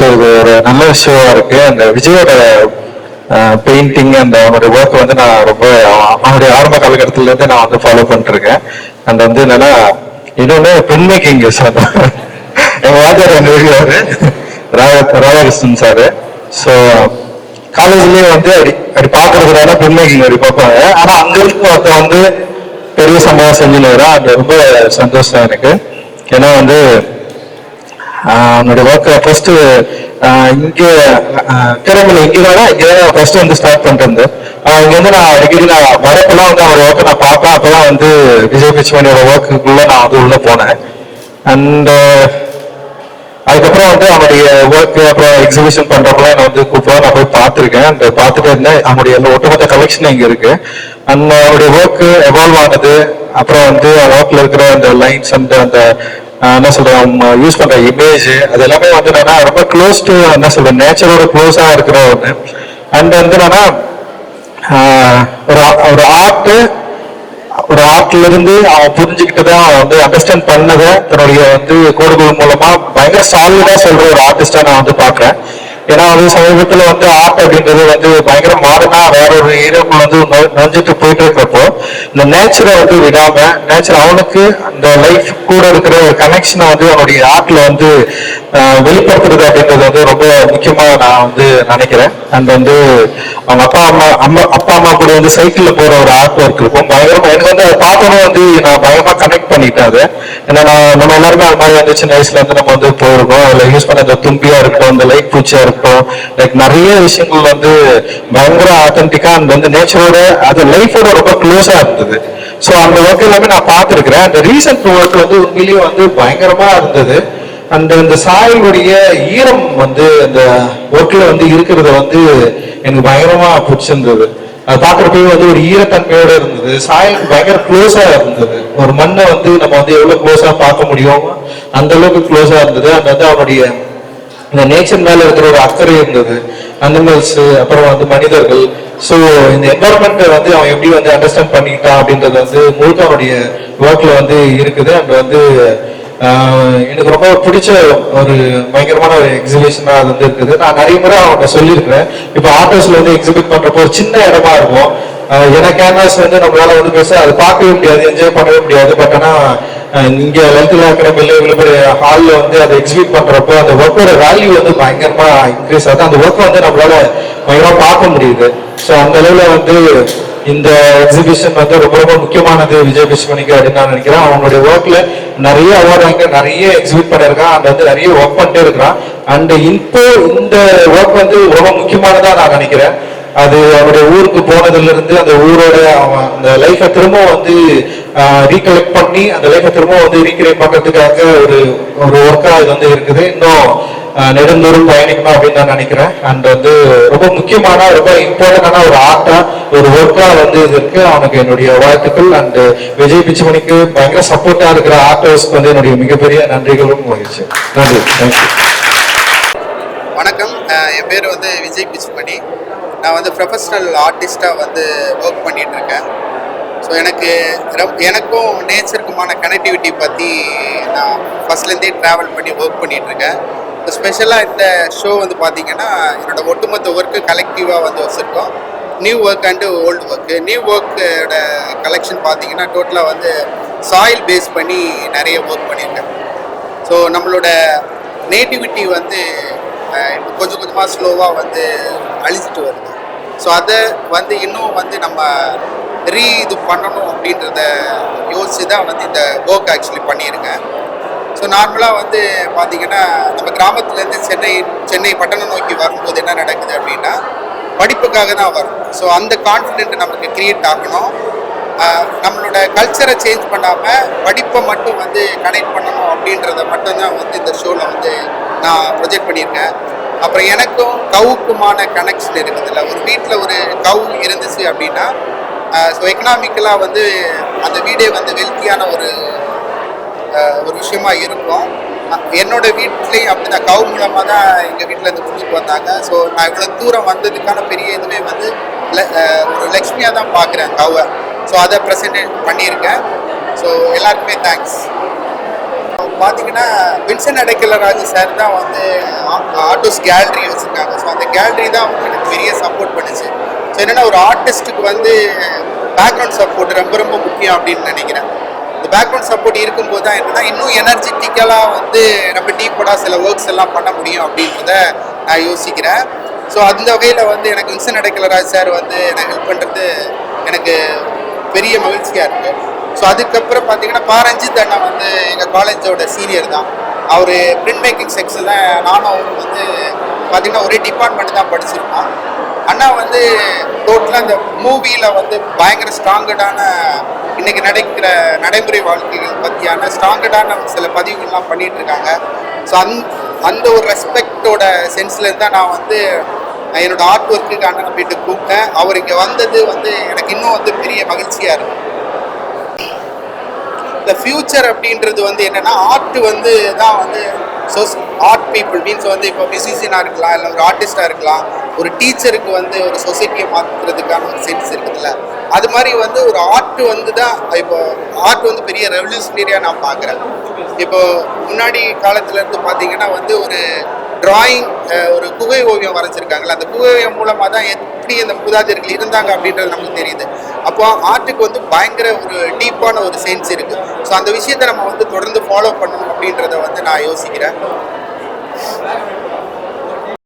So இது ஒரு நல்ல விஷயமா இருக்கு. அந்த விஜயோட பெயிண்டிங் அந்த அவனுடைய ஒர்க் வந்து நான் ரொம்ப அவனுடைய ஆரம்ப காலகட்டத்திலேருந்து நான் வந்து ஃபாலோ பண்ணிட்டு இருக்கேன். அந்த வந்து என்னன்னா இன்னொன்று பெண் மேக்கிங் சார் எங்க வாத்தியார் வந்து எழுதியாரு ராதாகிருஷ்ணன் சாரு. ஸோ காலேஜ்லயே வந்து அப்படி பார்க்கறதுனால பெண் மேக்கிங் அப்படி பார்ப்பாங்க. ஆனா அங்க இருந்து ஒருத்த வந்து பெரிய சம்பவம் செஞ்சுன்னு அது ரொம்ப சந்தோஷம் எனக்கு. ஏன்னா வந்து அவனுடைய ஒர்க் ஃபர்ஸ்ட் இங்க திறமையில இங்கதான் ஃபர்ஸ்ட் வந்து ஸ்டார்ட் பண்ணிட்டு இங்க வந்து நான் அடிக்கடி நான் வரப்பெல்லாம் வந்து அவரோட ஒர்க்கை நான் பார்ப்பேன். அப்பெல்லாம் வந்து விஜய் பிச்சுமணியோட ஒர்க்குக்குள்ள நான் வந்து உள்ள போனேன். அண்ட் அதுக்கப்புறம் வந்து அவனுடைய ஒர்க் அப்புறம் எக்ஸிபிஷன் பண்றப்பெல்லாம் நான் வந்து கூப்பிடுவோம். நான் போய் பார்த்துருக்கேன். அந்த பார்த்துட்டு இருந்தேன். அவனுடைய ஒட்டுமொத்த கலெக்ஷன் இங்க இருக்கு. அந்த அவருடைய ஒர்க் எவால்வ் ஆனது, அப்புறம் வந்து ஒர்க்ல இருக்கிற அந்த லைன்ஸ் அந்த அந்த என்ன சொல்றேன் யூஸ் பண்ற இமேஜ் அது எல்லாமே வந்து என்னன்னா ரொம்ப க்ளோஸ் டு என்ன சொல்றேன் நேச்சரோட க்ளோஸா இருக்கிற ஒண்ணு. அண்ட் வந்து என்னன்னா ஒரு ஆர்ட்ல இருந்து அவன் புரிஞ்சுக்கிட்டுதான் அவன் வந்து அண்டர்ஸ்டாண்ட் பண்ணதை தன்னுடைய வந்து கோடுகள் மூலமா பயங்கர சாலிடா சொல்ற ஒரு ஆர்டிஸ்டா நான் வந்து பாக்குறேன். ஏன்னா வந்து சமீபத்துல வந்து ஆர்ட் அப்படின்றது வந்து பயங்கர மாடர்னா வேற ஒரு ஏரியாவுக்குள்ள வந்து நுழைஞ்சிட்டு போயிட்டு இருக்கிறப்போ இந்த நேச்சரை வந்து விடாம நேச்சர் அவனுக்கு அந்த லைஃப் கூட இருக்கிற ஒரு கனெக்ஷனை வந்து அவனுடைய ஆர்ட்ல வந்து வெளிப்படுத்துறது அப்படின்றது வந்து ரொம்ப முக்கியமா நான் வந்து நினைக்கிறேன். அண்ட் வந்து அவங்க அப்பா அம்மா கூட வந்து சைக்கிள்ல போற ஒரு ஆர்ட் ஒர்க் இருக்கும். பயங்கரமா எனக்கு வந்து அதை பார்த்தோன்னு வந்து நான் பயங்கரமா கனெக்ட் பண்ணிட்டேன் அது. ஏன்னா நம்ம எல்லாருமே அது மாதிரி வந்து சின்ன வயசுல இருந்து நம்ம வந்து போயிருக்கோம். அதுல யூஸ் பண்ண அந்த தும்பியா இருக்கட்டும், அந்த லைட் பூச்சியா இருக்கட்டும், லைக் நிறைய விஷயங்கள் வந்து பயங்கர ஆத்தென்டிக்கா அந்த வந்து நேச்சரோட அது லைஃபோட ரொம்ப க்ளோஸா இருந்தது. ஸோ அந்த ஒர்க் எல்லாமே நான் பார்த்துருக்கிறேன். அந்த ரீசன்ட் ஒர்க் வந்து உண்மையிலேயே வந்து பயங்கரமா இருந்தது. அந்த சாயலுடைய ஈரம் வந்து அந்த ஒர்க்ல வந்து இருக்கிறத வந்து எனக்கு பயங்கரமா பிடிச்சிருந்தது. அது பார்க்கறப்பவே வந்து ஒரு ஈரத்தன்மையோட இருந்தது. சாயலுக்கு பயங்கர க்ளோஸா இருந்தது. ஒரு மண்ணை வந்து நம்ம வந்து எவ்வளவு க்ளோஸா பார்க்க முடியும் அந்த அளவுக்கு க்ளோஸா இருந்தது. அந்த வந்து அவனுடைய இந்த நேச்சர் மேல இருக்கிற ஒரு அக்கறை இருந்தது. அனிமல்ஸ் அப்புறம் வந்து மனிதர்கள். ஸோ இந்த என்வரன்மெண்ட் வந்து அவன் எப்படி வந்து அண்டர்ஸ்டாண்ட் பண்ணிக்கிட்டான் அப்படின்றது வந்து முழுக்க அவனுடைய ஒர்க்ல வந்து இருக்குது. அண்ட் வந்து எனக்கு ரொம்ப பிடிச்ச ஒரு பயங்கரமான ஒரு எக்ஸிபிஷனா அது வந்து இருக்குது. நான் நிறைய முறை அவன்கிட்ட சொல்லியிருக்கிறேன். இப்போ ஆர்டர்ஸ்ல வந்து எக்ஸிபிட் பண்றப்போ ஒரு சின்ன இடமா இருக்கும். ஏன்னா கேன்வாஸ் வந்து நம்மளால வந்து பேச அது பார்க்கவே முடியாது, என்ஜாய் பண்ணவே முடியாது. பட் ஆனா இங்க லலிதா அகாடமில இவ்வளவு பெரிய ஹால்ல வந்து அதை எக்ஸிபிட் பண்றப்போ அந்த ஒர்க்கோட வேல்யூ வந்து பயங்கரமா இன்க்ரீஸ் ஆகுது. அந்த ஒர்க்கை வந்து நம்மளால பயங்கரமா பார்க்க முடியுது. ஸோ அந்த அளவுல வந்து இந்த எக்ஸிபிஷன் வந்து ரொம்ப ரொம்ப முக்கியமானது விஜய் பிச்சுமணிக்கு அப்படின்னு நான் நினைக்கிறேன். அவங்களுடைய ஒர்க்ல நிறைய அவார்டு வாங்கி நிறைய எக்ஸிபிட் பண்ணிருக்கான். அந்த வந்து நிறைய ஒர்க் பண்ணிட்டே இருக்கிறான். அண்ட் இப்போ இந்த ஒர்க் வந்து ரொம்ப முக்கியமானதா நான் நினைக்கிறேன். அது அவருடைய ஊருக்கு போனதுல இருந்து அந்த ஊரோட அவன் அந்த லைஃபை திரும்ப வந்து ரீகலெக்ட் பண்ணி அந்த லைஃபை திரும்ப வந்து ரீக்ரியேட் பண்றதுக்காக ஒரு ஒரு ஒர்க்கா இது வந்து இருக்குது. இன்னும் நெடுந்தூரம் பயணிக்கணும் அப்படின்னு நான் நினைக்கிறேன். அண்ட் வந்து ரொம்ப முக்கியமான ரொம்ப இம்பார்ட்டன்டான ஒரு ஆர்ட்டா ஒரு ஒர்க்கா வந்து இது இருக்கு. அவனுக்கு என்னுடைய வாழ்த்துக்கள். அண்ட் விஜய் பிச்சுமணிக்கு பயங்கர சப்போர்ட்டா இருக்கிற ஆர்டர்ஸ்க்கு வந்து என்னுடைய மிகப்பெரிய நன்றிகளும் மகிழ்ச்சி. நன்றி. தேங்க்யூ. வணக்கம். என் பேர் வந்து விஜய் பிச்சுமணி. நான் வந்து ப்ரொஃபஷ்னல் ஆர்டிஸ்டாக வந்து ஒர்க் பண்ணிகிட்ருக்கேன். ஸோ எனக்கும் நேச்சருக்குமான கனெக்டிவிட்டி பற்றி நான் ஃபஸ்ட்லேருந்தே ட்ராவல் பண்ணி ஒர்க் பண்ணிகிட்ருக்கேன். இப்போ ஸ்பெஷலாக இந்த ஷோ வந்து பார்த்திங்கன்னா என்னோடய ஒட்டுமொத்த ஒர்க்கு கலெக்டிவாக வந்து வச்சுருக்கோம். New work and old work. New ஒர்க்கோட கலெக்ஷன் பார்த்திங்கன்னா டோட்டலாக வந்து சாயில் பேஸ் பண்ணி நிறைய ஒர்க் பண்ணியிருக்கேன். ஸோ நம்மளோட நேட்டிவிட்டி வந்து இப்போ கொஞ்சம் கொஞ்சமாக ஸ்லோவாக வந்து அழிச்சிட்டு வருது. ஸோ அதை வந்து இன்னும் வந்து நம்ம இது பண்ணணும் அப்படின்றத யோசித்து தான் வந்து இந்த ஒர்க் ஆக்சுவலி பண்ணியிருக்கேன். ஸோ நார்மலாக வந்து பார்த்திங்கன்னா நம்ம கிராமத்துலேருந்து சென்னை பட்டணம் நோக்கி வரும்போது என்ன நடக்குது அப்படின்னா படிப்புக்காக தான் வரும். ஸோ அந்த கான்ஃபிடென்ட் நமக்கு க்ரியேட் ஆகணும். நம்மளோட கல்ச்சரை சேஞ்ச் பண்ணாமல் படிப்பை மட்டும் வந்து கனெக்ட் பண்ணணும் அப்படின்றத மட்டும்தான் வந்து இந்த ஷோவில் வந்து நான் ப்ரொஜெக்ட் பண்ணியிருக்கேன். அப்புறம் எனக்கும் கவுக்குமான கனெக்ஷன் இருக்குதுல்ல. ஒரு வீட்டில் ஒரு கவு இருந்துச்சு அப்படின்னா ஸோ எக்கனாமிக்கலாக வந்து அந்த வீடே வந்து வெல்த்தியான ஒரு விஷயமா இருக்கும். என்னோடய வீட்லேயும் அப்படி தான் கவு மூலமாக தான் எங்கள் வீட்டிலேருந்து கொண்டுட்டு வந்தாங்க. ஸோ நான் இவ்வளோ தூரம் வந்ததுக்கான பெரிய இதுவே வந்து ஒரு லக்ஷ்மியாக தான் பார்க்குறேன் கவை. ஸோ அதை ப்ரெசென்ட் பண்ணியிருக்கேன். ஸோ எல்லாருக்குமே தேங்க்ஸ். பார்த்தீங்கன்னா வின்சென்ட் அடைக்கலராஜ் சார் தான் வந்து ஆர்டிஸ்ட் கேலரி வச்சுருக்காங்க. ஸோ அந்த கேலரி தான் வந்து எனக்கு பெரிய சப்போர்ட் பண்ணுச்சு. ஸோ என்னென்னா ஒரு ஆர்டிஸ்ட்டுக்கு வந்து பேக்ரவுண்ட் சப்போர்ட் ரொம்ப ரொம்ப முக்கியம் அப்படின்னு நினைக்கிறேன். இந்த பேக்ரவுண்ட் சப்போர்ட் இருக்கும்போது தான் என்னென்னா இன்னும் எனர்ஜெட்டிக்கலாக வந்து ரொம்ப டீப்படாக சில ஒர்க்ஸ் எல்லாம் பண்ண முடியும் அப்படின்றத நான் யோசிக்கிறேன். ஸோ அந்த வகையில் வந்து எனக்கு வின்சென்ட் அடைக்கலராஜ் சார் வந்து எனக்கு ஹெல்ப் பண்ணுறது எனக்கு பெரிய மகிழ்ச்சியாக இருக்குது. ஸோ அதுக்கப்புறம் பார்த்தீங்கன்னா பாரஞ்சித் அண்ணா வந்து எங்கள் காலேஜோட சீனியர் தான். அவர் பிரிண்ட் மேக்கிங் செக்ஷனில் நானும் அவரும் வந்து பார்த்திங்கன்னா ஒரே டிபார்ட்மெண்ட் தான் படிச்சிருக்கோம். அண்ணா வந்து டோட்டலாக அந்த மூவியில் வந்து பயங்கர ஸ்ட்ராங்கடான இன்றைக்கி நடக்கிற நடைமுறை வாழ்க்கைகள் பற்றியான ஸ்ட்ராங்கடான சில பதிவுகள்லாம் பண்ணிகிட்ருக்காங்க. ஸோ அந்த ஒரு ரெஸ்பெக்டோட சென்ஸ்லேருந்து தான் நான் வந்து என்னோடய ஆர்ட் ஒர்க்குக்கு அண்ணனை போயிட்டு கூப்பிட்டேன். அவர் இங்கே வந்தது வந்து எனக்கு இன்னும் வந்து பெரிய மகிழ்ச்சியாக இருக்குது. இந்த ஃப்யூச்சர் அப்படின்றது வந்து என்னென்னா ஆர்ட் வந்து தான் வந்து ஆர்ட் பீப்புள் மீன்ஸ் வந்து இப்போ மியூசிஷியனாக இருக்கலாம், இல்லை ஒரு ஆர்டிஸ்டாக இருக்கலாம், ஒரு டீச்சருக்கு வந்து ஒரு சொசைட்டியை மாற்றுறதுக்கான ஒரு சென்ஸ் இருக்குதுல்ல, அது மாதிரி வந்து ஒரு ஆர்ட் வந்து தான் இப்போ ஆர்ட் வந்து பெரிய ரெவல்யூஷனரியாக நான் பார்க்குறேன். இப்போ முன்னாடி காலத்துலேருந்து பார்த்தீங்கன்னா வந்து ஒரு டிராயிங் ஒரு குகை ஓவியம் வரைஞ்சிருக்காங்களா, அந்த குகை ஓவியம் மூலமாக தான் எப்படி அந்த மூதாதையர்கள் இருந்தாங்க அப்படின்றது நமக்கு தெரியுது. அப்போ ஆர்ட்டுக்கு வந்து பயங்கர ஒரு டீப்பான ஒரு சென்ஸ் இருக்குது. ஸோ அந்த விஷயத்தை நம்ம வந்து தொடர்ந்து ஃபாலோ பண்ணணும் அப்படின்றத வந்து நான் யோசிக்கிறேன்.